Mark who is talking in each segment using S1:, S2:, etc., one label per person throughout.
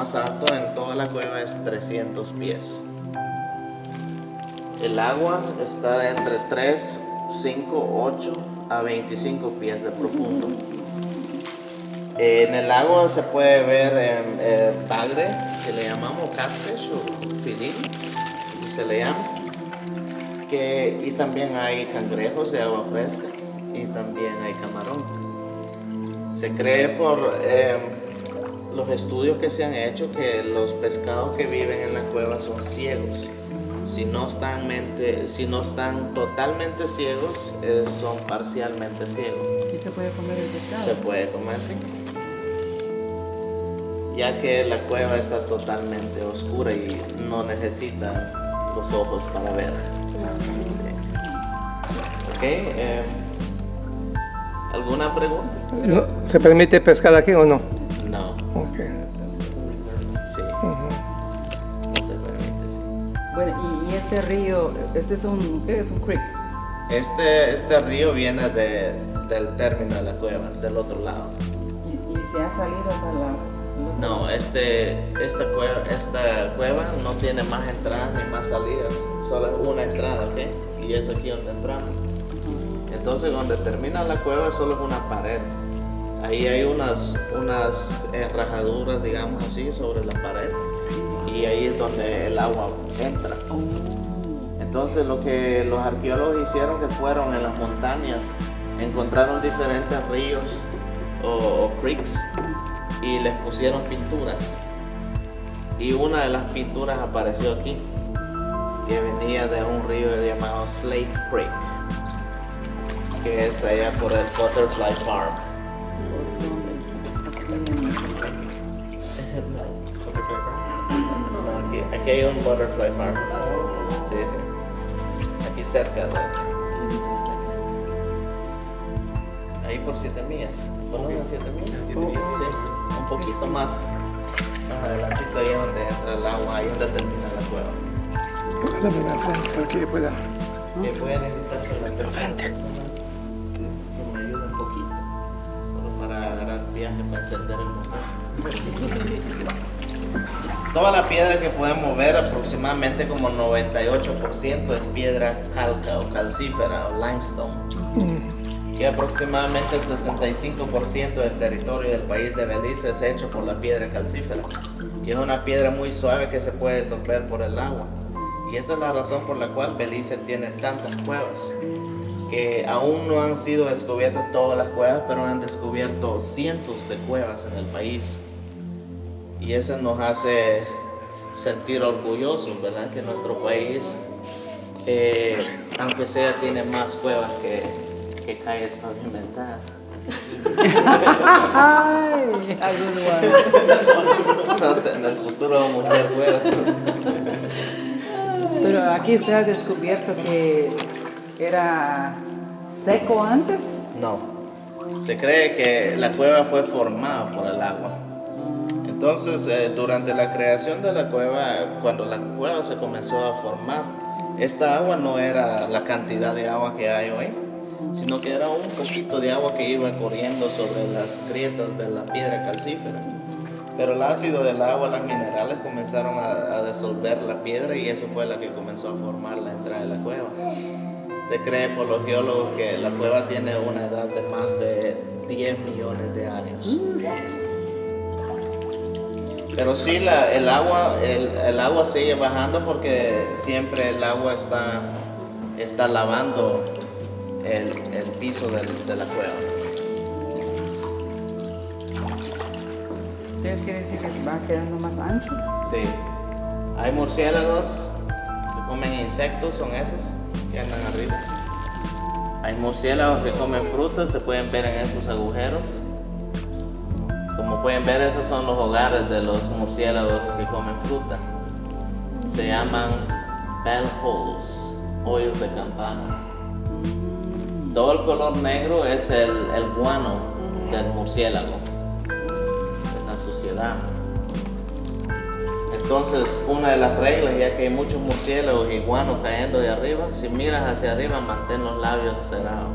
S1: más alto en toda la cueva es 300 pies. El agua está entre 3, 5, 8 a 25 pies de profundo. En el lago se puede ver bagre, que le llamamos catfish o filín, y se le llama. Y también hay cangrejos de agua fresca y también hay camarón. Se cree por los estudios que se han hecho que los pescados que viven en la cueva son ciegos. Si no están totalmente ciegos, son parcialmente ciegos.
S2: ¿Y se puede comer el pescado?
S1: Se puede comer, sí. Ya que la cueva está totalmente oscura y no necesita los ojos para ver. Sí. Ok. ¿Alguna pregunta?
S3: ¿Se permite pescar aquí o no?
S1: No.
S3: Ok.
S1: Sí. No se permite, sí.
S2: Bueno, y este río, este es ¿qué es? ¿Un creek?
S1: Este río viene del término de la cueva, del otro lado.
S2: ¿Y se ha salido hasta la...?
S1: No, esta cueva no tiene más entradas ni más salidas, solo es una entrada, ¿ok? Y es aquí donde entramos. Entonces, donde termina la cueva solo es una pared. Ahí hay unas rajaduras, digamos así, sobre la pared. Y ahí es donde el agua entra. Entonces, lo que los arqueólogos hicieron que fueron en las montañas, encontraron diferentes ríos o creeks y les pusieron pinturas. Y una de las pinturas apareció aquí, que venía de un río llamado Slate Creek, que es allá por el Butterfly Farm. Aquí hay un Butterfly Farm. Sí, sí. Aquí cerca de... Ahí por 7 millas. ¿Conocen 7 millas? 7 millas, sí. Un poquito más adelantito, ahí donde entra el agua, ahí donde termina la cueva.
S3: La primera frente, para que pueda.
S1: Que pueden evitar que la tercera sí, que me ayude un poquito. Solo para agarrar viaje, para encender el motor. Toda la piedra que podemos ver, aproximadamente como 98% es piedra calca o calcífera o limestone. Que aproximadamente el 65% del territorio del país de Belice es hecho por la piedra calcífera. Y es una piedra muy suave que se puede disolver por el agua. Y esa es la razón por la cual Belice tiene tantas cuevas. Que aún no han sido descubiertas todas las cuevas, pero han descubierto cientos de cuevas en el país. Y eso nos hace sentir orgullosos, ¿verdad? Que nuestro país, aunque sea, tiene más cuevas que calles pavimentadas.
S2: ¡Ay!
S1: En el futuro vamos a ver cuevas.
S2: Pero aquí se ha descubierto que era seco antes.
S1: No, se cree que la cueva fue formada por el agua. Entonces, durante la creación de la cueva, cuando la cueva se comenzó a formar, esta agua no era la cantidad de agua que hay hoy, sino que era un poquito de agua que iba corriendo sobre las grietas de la piedra calcífera. Pero el ácido del agua, las minerales comenzaron a disolver la piedra y eso fue la que comenzó a formar la entrada de la cueva. Se cree por los geólogos que la cueva tiene una edad de más de 10 millones de años. Pero sí, el agua sigue bajando porque siempre el agua está lavando el piso de la cueva.
S2: ¿Ustedes quieren decir que se va quedando más ancho?
S1: Sí. Hay murciélagos que comen insectos, son esos que andan arriba. Hay murciélagos que comen frutas, se pueden ver en esos agujeros. Como pueden ver, esos son los hogares de los murciélagos que comen fruta. Se llaman bell holes, hoyos de campana. Todo el color negro es el guano del murciélago, es la suciedad. Entonces, una de las reglas, ya que hay muchos murciélagos y guano cayendo de arriba, si miras hacia arriba, mantén los labios cerrados.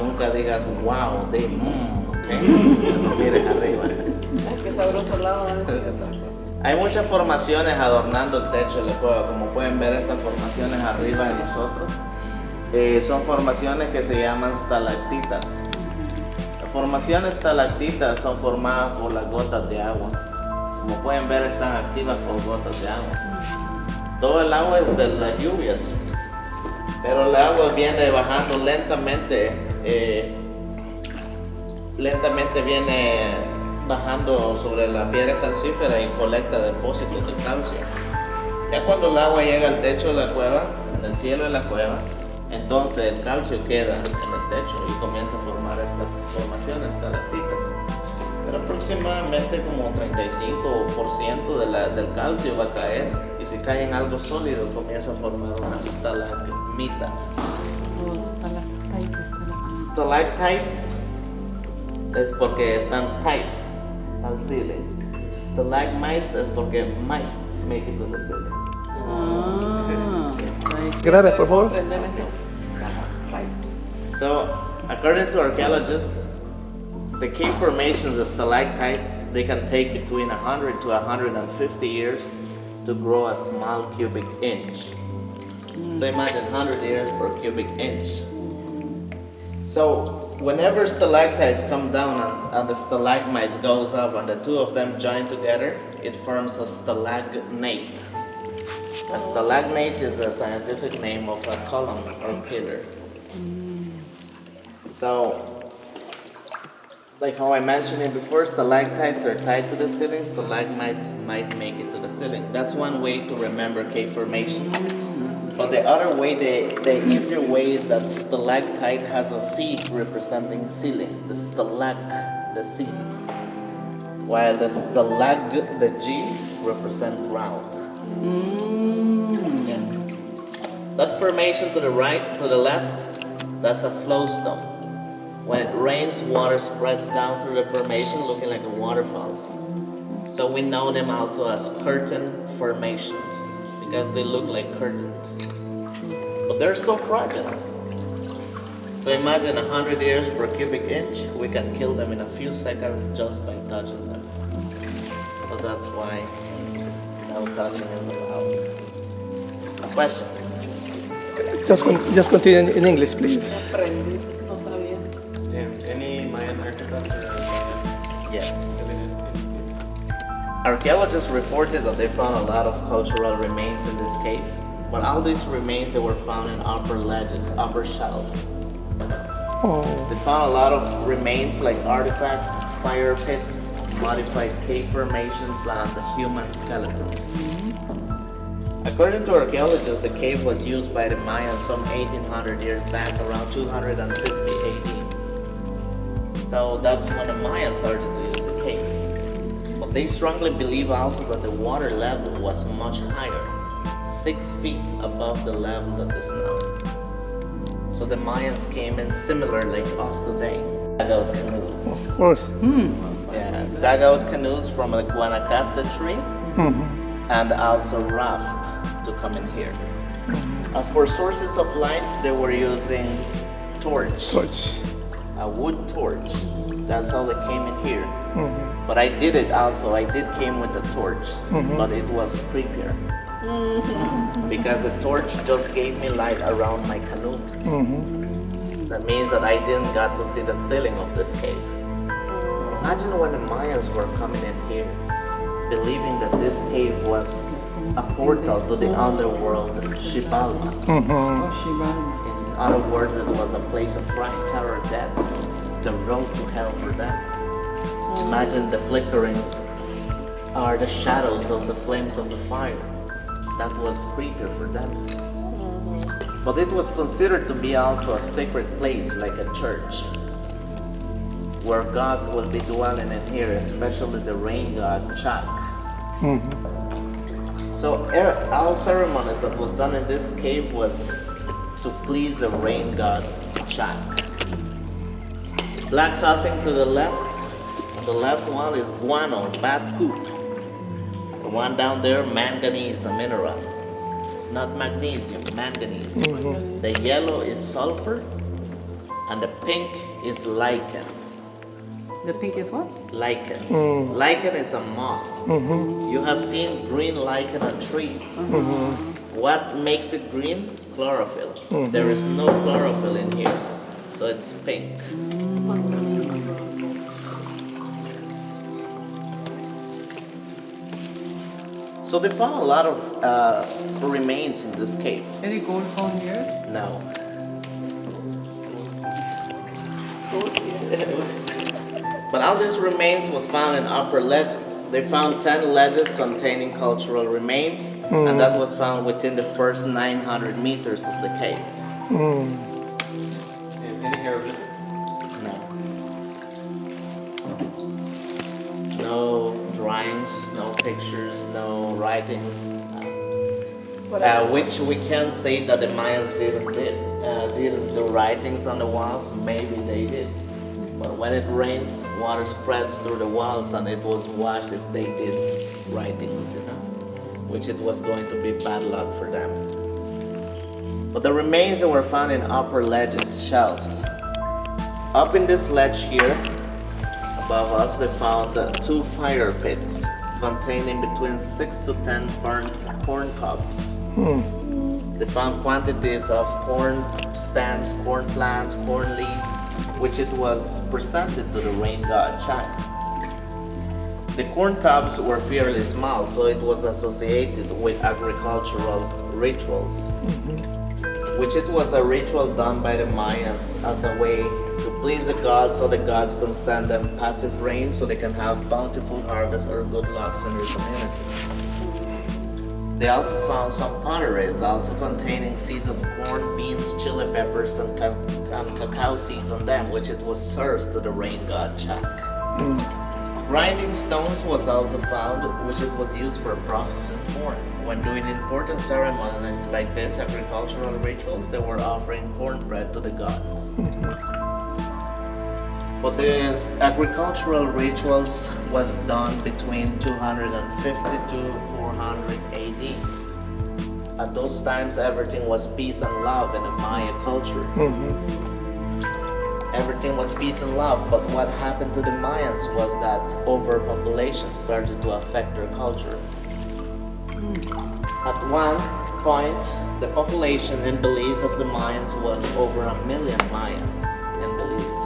S1: Nunca digas wow, okay? No mires arriba.
S2: Qué sabroso lado.
S1: Hay muchas formaciones adornando el techo de la cueva. Como pueden ver, estas formaciones arriba de nosotros son formaciones que se llaman stalactitas. Las formaciones stalactitas son formadas por las gotas de agua. Como pueden ver, están activas por gotas de agua. Todo el agua es de las lluvias, pero el agua viene bajando lentamente. Lentamente viene bajando sobre la piedra calcífera y colecta depósitos de calcio. Ya cuando el agua llega al techo de la cueva, en el cielo de la cueva, entonces el calcio queda en el techo y comienza a formar estas formaciones, estalactitas. Pero aproximadamente como 35% del calcio va a caer, y si cae en algo sólido comienza a formar una estalagmita. Stalactites es porque están tight al ceiling. Stalagmites es porque might make it to the ceiling.
S3: Grave, por favor.
S1: So, according to archaeologists, the cave formations of stalactites, they can take between 100 to 150 years to grow a small cubic inch. So imagine 100 years per cubic inch. So whenever stalactites come down and the stalagmites goes up and the two of them join together, it forms a stalagmite. A stalagmite is a scientific name of a column or pillar. So, like how I mentioned it before, stalactites are tied to the ceiling, stalagmites might make it to the ceiling. That's one way to remember cave formations. But the other way, the easier way, is that stalactite has a C representing ceiling, the stalag, the C, while the stalag, the G, represent ground. Yeah. That formation to the right, to the left, that's a flow stone. When it rains, water spreads down through the formation looking like waterfalls. So we know them also as curtain formations, because they look like curtains. But they're so fragile. So imagine 100 years per cubic inch, we can kill them in a few seconds just by touching them. So that's why no touching is allowed. Questions?
S3: Just continue in English, please.
S4: Any Mayan architecture?
S1: Yes. Archaeologists reported that they found a lot of cultural remains in this cave, but all these remains, they were found in upper ledges, upper shelves.
S3: Oh,
S1: They found a lot of remains like artifacts, fire pits, modified cave formations, and human skeletons. According to archaeologists, the cave was used by the Mayans some 1800 years back, around 250 AD. So that's when the Mayans started to use the cave. But they strongly believe also that the water level was much higher, 6 feet above the level that is now. So the Mayans came in similar like us today. Dugout canoes.
S3: of course.
S1: Yeah, dugout canoes from a Guanacaste tree, and also raft to come in here. As for sources of lights, they were using torch. A wood torch. That's how they came in here. But I did it also. I did came with a torch, but it was creepier. Because the torch just gave me light around my canoe. That means that I didn't get to see the ceiling of this cave. Imagine when the Mayans were coming in here, believing that this cave was a portal to the underworld, Xibalba. In other words, it was a place of fright, terror, death, the road to hell for them. Imagine the flickerings are the shadows of the flames of the fire. That was creepier for them. But it was considered to be also a sacred place, like a church, where gods will be dwelling in here, especially the rain god, Chak. So all ceremonies that was done in this cave was to please the rain god, Chak. Black clothing to the left. The left one is guano, bad poop. The one down there, manganese, a mineral. Not magnesium, manganese. The yellow is sulfur, and the pink is lichen.
S2: The pink is what?
S1: Lichen. Lichen is a moss. You have seen green lichen on trees. What makes it green? Chlorophyll. There is no chlorophyll in here, so it's pink. So they found a lot of remains in this cave.
S2: Any gold found here?
S1: No. But all these remains was found in upper ledges. They found 10 ledges containing cultural remains, and that was found within the first 900 meters of the cave.
S4: Any hieroglyphics?
S1: No. No drawings, no pictures, no writings. Which we can say that the Mayans didn't do writings on the walls. Maybe they did. But when it rains, water spreads through the walls and it was washed if they did writings, which it was going to be bad luck for them. But the remains that were found in upper ledges, shelves. Up in this ledge here, above us, they found 2 fire pits containing between 6 to 10 burnt corn cobs. They found quantities of corn stems, corn plants, corn leaves, which it was presented to the rain god Chang. The corn cobs were fairly small, so it was associated with agricultural rituals, which it was a ritual done by the Mayans as a way to please the gods, so the gods can send them passive rain so they can have bountiful harvests or good lucks in their communities. They also found some potteries also containing seeds of corn, beans, chili peppers, and cacao seeds on them, which it was served to the rain god Chak. Grinding stones was also found, which it was used for processing corn. When doing important ceremonies like this, agricultural rituals, they were offering cornbread to the gods. But these agricultural rituals was done between 250 to 400 AD. At those times, everything was peace and love in the Maya culture. Everything was peace and love, but what happened to the Mayans was that overpopulation started to affect their culture. At one point, the population in Belize of the Mayans was over 1 million Mayans in Belize.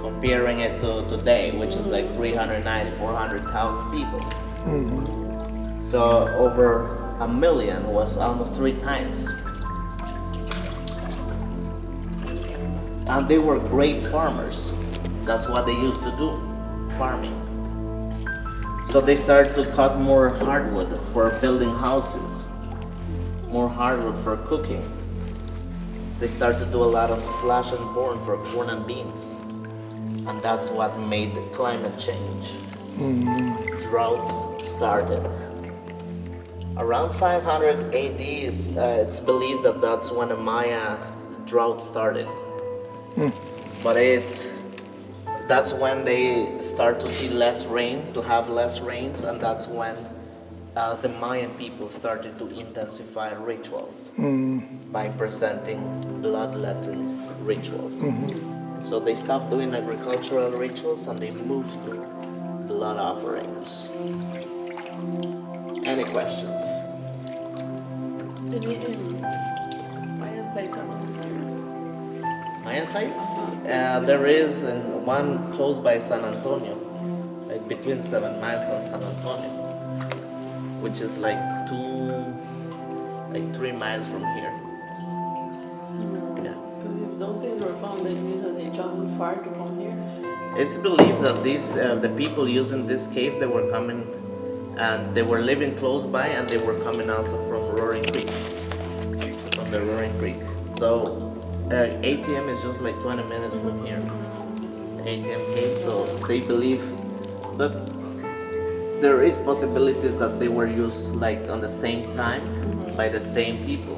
S1: Comparing it to today, which is like 390, 400,000 people. So over 1 million was almost 3 times. And they were great farmers. That's what they used to do, farming. So they started to cut more hardwood for building houses, more hardwood for cooking. They started to do a lot of slash and burn for corn and beans. And that's what made the climate change. Droughts started. Around 500 AD, it's believed that that's when the Maya drought started. But that's when they start to see less rain, to have less rains, and that's when the Mayan people started to intensify rituals by presenting bloodletting rituals. So they stopped doing agricultural rituals and they moved to blood offerings. Any questions?
S5: Mayan sites are on this area.
S1: Mayan sites? There is one close by San Antonio, like between 7 miles and San Antonio, which is like 3 miles from here. Yeah.
S5: If those things were found, that means that they traveled far to come here.
S1: It's believed that the people using this cave, they were coming and they were living close by, and they were coming also from Roaring Creek, from the Roaring Creek. So ATM is just like 20 minutes from here, ATM cave. So they believe that there is possibilities that they were used like on the same time by the same people,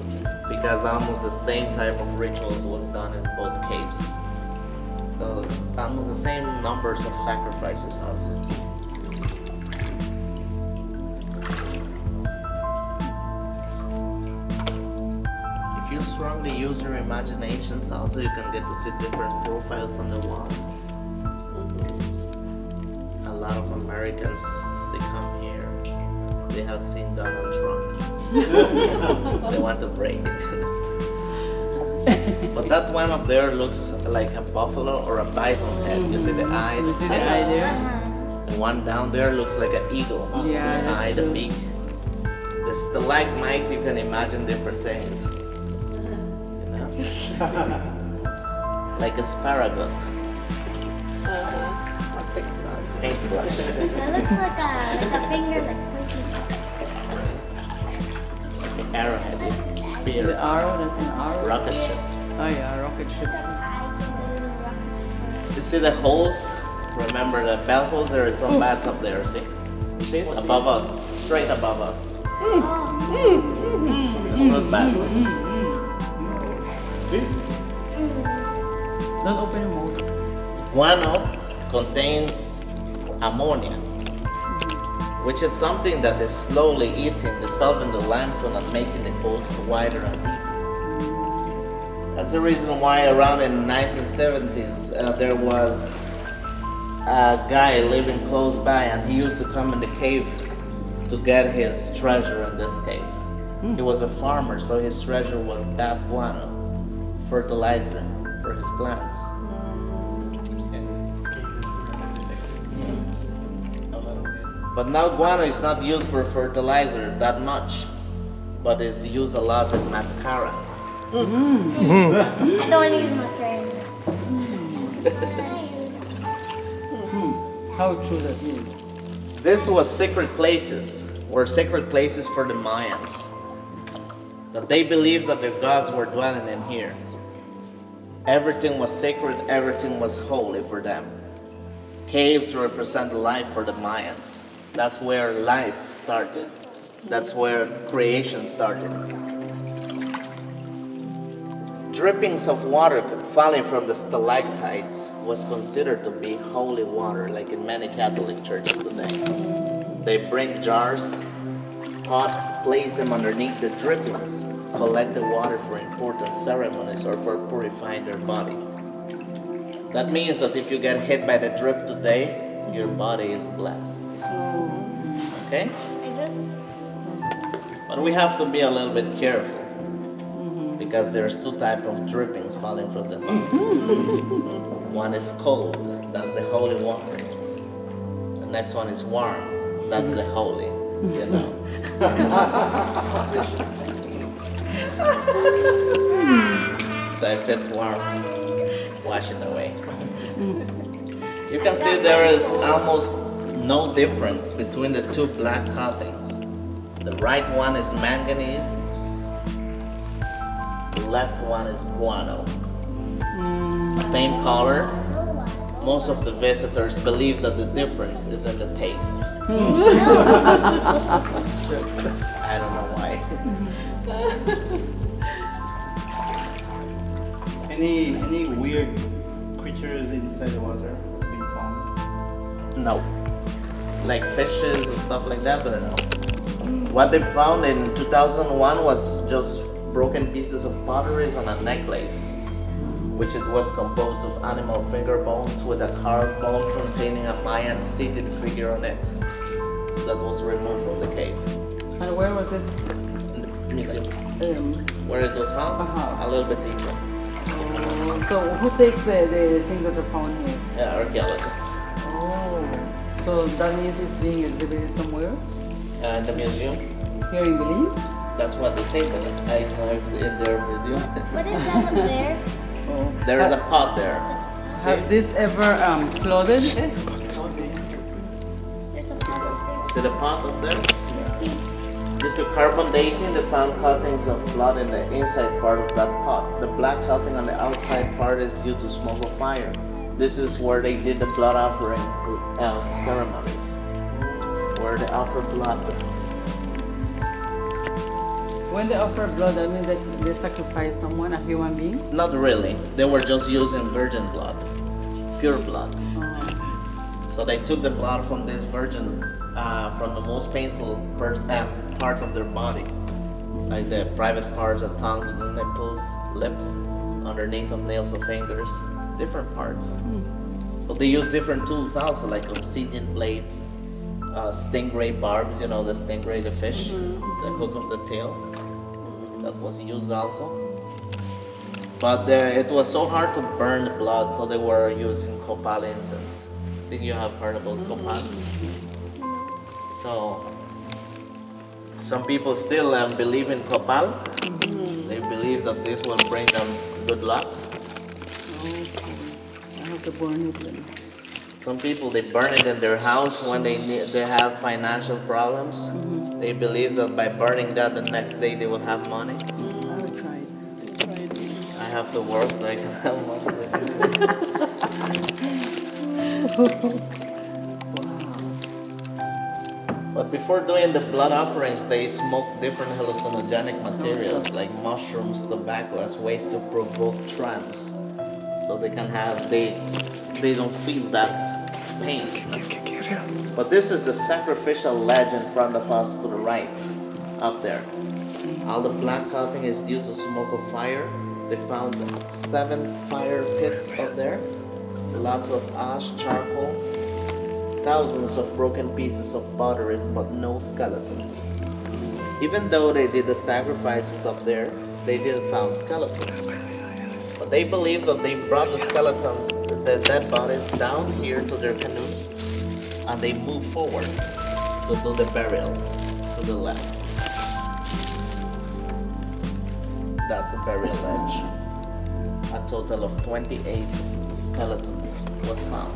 S1: because almost the same type of rituals was done in both caves. So almost the same numbers of sacrifices also. If you strongly use your imaginations, also you can get to see different profiles on the walls. they have seen Donald Trump. They want to break it. But that one up there looks like a buffalo or a bison head. You see the eye?
S2: You see the eye there?
S1: The one down there looks like an eagle.
S2: Yeah,
S1: The
S2: that's
S1: eye, the
S2: true.
S1: beak. The stalagmite, you can imagine different things. You know? Like asparagus.
S5: I'll pick stars.
S1: Paintbrush.
S6: That looks like a finger, like pointing.
S1: Like an arrowhead.
S2: The
S1: Spear.
S2: arrow, that's an arrow.
S1: Rocket ship.
S2: Oh yeah, rocket ship.
S1: You see the holes? Remember the bell holes? There are some bats up there, see? See it? Above us. Straight above us. The fruit bats.
S2: Don't open your mouth.
S1: Guano contains ammonia, which is something that is slowly eating, dissolving the limestone and making the holes wider and deeper. That's the reason why around in the 1970s there was a guy living close by and he used to come in the cave to get his treasure in this cave. He was a farmer, so his treasure was bad guano, fertilizer for his plants. But now guano is not used for fertilizer that much, but it's used a lot in mascara.
S6: I don't want to use mascara.
S2: How true that is.
S1: This was secret places, were secret places for the Mayans. That they believed that their gods were dwelling in here. Everything was sacred, everything was holy for them. Caves represent life for the Mayans. That's where life started. That's where creation started. Drippings of water falling from the stalactites was considered to be holy water, like in many Catholic churches today. They bring jars, pots, place them underneath the drippings, collect the water for important ceremonies or for purifying their body. That means that if you get hit by the drip today, your body is blessed. Okay? But we have to be a little bit careful because there's two types of drippings falling from the body. One is cold, that's the holy water. The next one is warm, that's the holy, you know. So if it's warm, wash it away. You can see there is almost no difference between the two black coatings. The right one is manganese, the left one is guano. Same color. Most of the visitors believe that the difference is in the taste. I don't know why.
S4: Any weird creatures inside the water being found?
S1: No. Like fishes and stuff like that, or no? What they found in 2001 was just broken pieces of pottery on a necklace, which it was composed of animal finger bones with a carved bone containing a Mayan seated figure on it that was removed from the cave.
S2: And where was it?
S1: In the museum. Where it was found?
S2: Uh-huh.
S1: A little bit deeper.
S2: So who takes the things that are found here?
S1: Yeah, archaeologists.
S2: Oh, so that means it's being exhibited somewhere?
S1: In the museum.
S2: Here in Belize?
S1: That's what they say, but I don't know if in their museum.
S6: What is that up there?
S2: Oh.
S1: There is a pot there.
S2: Has this ever flooded?
S6: There's a pot upstairs.
S1: See the pot up there? Due to carbon dating, they found cuttings of blood in the inside part of that pot. The black cutting on the outside part is due to smoke of fire. This is where they did the blood offering ceremonies, where they offer blood.
S2: When they offer blood, that means that they sacrifice someone, a human being?
S1: Not really. They were just using virgin blood, pure blood. So they took the blood from this virgin, from the most painful parts of their body, like the private parts, the tongue, the nipples, lips, underneath of nails of fingers, different parts. But they use different tools also, like obsidian blades, stingray barbs, you know, the stingray, the fish, the hook of the tail. That was used also. But it was so hard to burn the blood, so they were using copal incense. Think you have heard about copal? So, some people still believe in copal. They believe that this will bring them good luck.
S2: I have to burn it then.
S1: Some people, they burn it in their house when they have financial problems. They believe that by burning that, the next day they will have money.
S2: I will try it.
S1: I have to work so I can have money. But before doing the blood offerings, they smoke different hallucinogenic materials like mushrooms, tobacco, as ways to provoke trance. So they can have, they don't feel that pain. But this is the sacrificial ledge in front of us to the right, up there. All the black cutting is due to smoke of fire. They found 7 fire pits up there, lots of ash, charcoal, thousands of broken pieces of pottery, but no skeletons. Even though they did the sacrifices up there, they didn't find skeletons. But they believe that they brought the skeletons, the dead bodies, down here to their canoes, and they moved forward to do the burials to the left. That's a burial ledge. A total of 28 skeletons was found.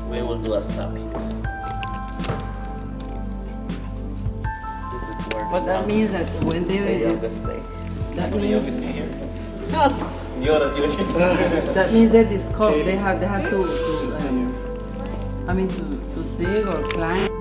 S1: We will do a stop here. This is where
S2: But that means that when
S1: the
S2: they
S1: youngest stay.
S2: that means that means they discovered they had to I mean to dig or climb.